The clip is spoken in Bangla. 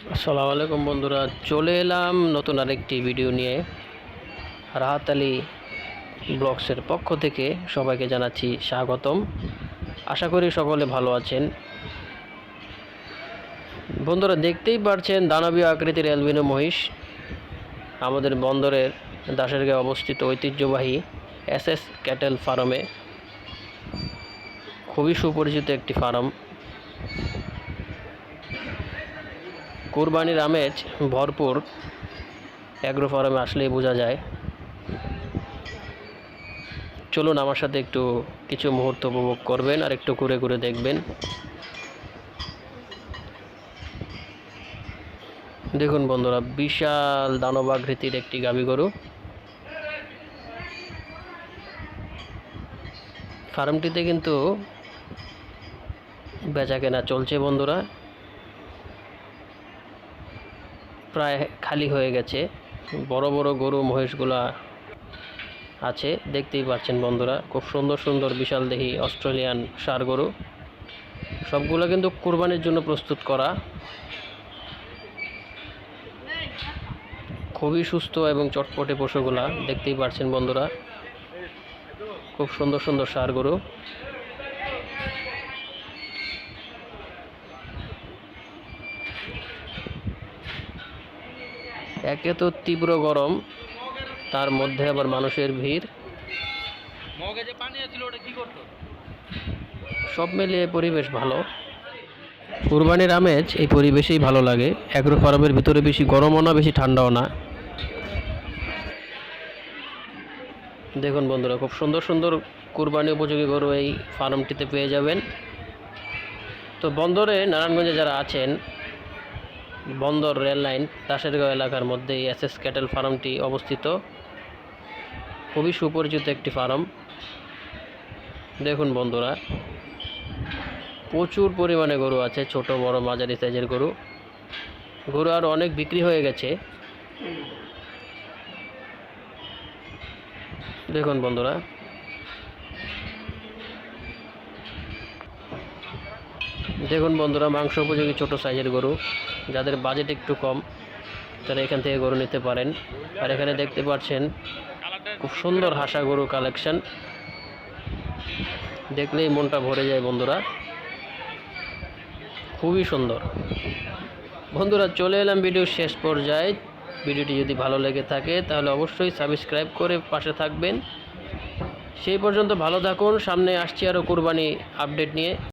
আসসালামু আলাইকুম বন্ধুরা, চলে এলাম নতুন আরেকটি ভিডিও নিয়ে। রাহাত আলী ব্লগসের পক্ষ থেকে সবাইকে জানাচ্ছি স্বাগতম। আশা করি সকলে ভালো আছেন। বন্ধুরা, দেখতেই পারছেন দানবীয় আকৃতির অ্যালবিনো মহিষ আমাদের বন্দরের দাসেরগাঁয়ে অবস্থিত ঐতিহ্যবাহী এসএস ক্যাটেল ফার্মে। খুবই সুপরিচিত একটি ফার্ম। কুরবানির আমেজ ভরপুর অ্যাগ্রো ফার্মে আসলেই বোঝা যায়। চলুন আমার সাথে একটু কিছু মুহূর্ত উপভোগ করবেন আর একটু ঘুরে ঘুরে দেখবেন। দেখুন বন্ধুরা, বিশাল দানব আকৃতির একটি গাভী গরু। ফার্মটিতে কিন্তু বেচা কেনা চলছে বন্ধুরা, প্রায় খালি হয়ে গেছে। বড় বড় গরু মহিষগুলা আছে, দেখতেই পাচ্ছেন বন্ধুরা। খুব সুন্দর সুন্দর বিশাল দেহি অস্ট্রেলিয়ান ষাঁড় গরু, সবগুলো কিন্তু কুরবানির জন্য প্রস্তুত করা। খুবই সুস্থ এবং চটপটে পশুগুলা, দেখতেই পাচ্ছেন বন্ধুরা। খুব সুন্দর সুন্দর ষাঁড় গরু। একে তো তীব্র গরম, তার মধ্যে আবার মানুষের ভিড়, সব মিলিয়ে পরিবেশ ভালো। কুরবানির আমেজ এই পরিবেশেই ভালো লাগে। অ্যাগ্রো ফার্মের ভিতরে বেশি গরমও না, বেশি ঠান্ডাও না। দেখুন বন্ধুরা, খুব সুন্দর সুন্দর কুরবানি উপযোগী গরু এই ফার্মটিতে পেয়ে যাবেন। তো বন্দরে নারায়ণগঞ্জে যারা আছেন, বন্দর রেল লাইন দাসেরগাঁও এলাকার মধ্যে এই এসএস ক্যাটেল ফার্মটি অবস্থিত। খুবই সুপরিচিত একটি ফার্ম। দেখুন বন্ধুরা, প্রচুর পরিমাণে গরু আছে, ছোট বড় মাঝারি সাইজের গরু। গরু আরও অনেক বিক্রি হয়ে গেছে। দেখুন বন্ধুরা, দেখুন বন্ধুরা, মাংস উপযোগী ছোট সাইজের গরু। যাদের বাজেট একটু কম তারা এখান থেকে গরু নিতে পারেন। আর এখানে দেখতে পাচ্ছেন খুব সুন্দর হাসা গরু কালেকশন, দেখলেই মনটা ভরে যায় বন্ধুরা। খুবই সুন্দর। বন্ধুরা, চলে এলাম ভিডিওর শেষ পর্যায়ে। ভিডিওটি যদি ভালো লেগে থাকে তাহলে অবশ্যই সাবস্ক্রাইব করে পাশে থাকবেন। সেই পর্যন্ত ভালো থাকুন। সামনে আসছি আরও কুরবানি আপডেট নিয়ে।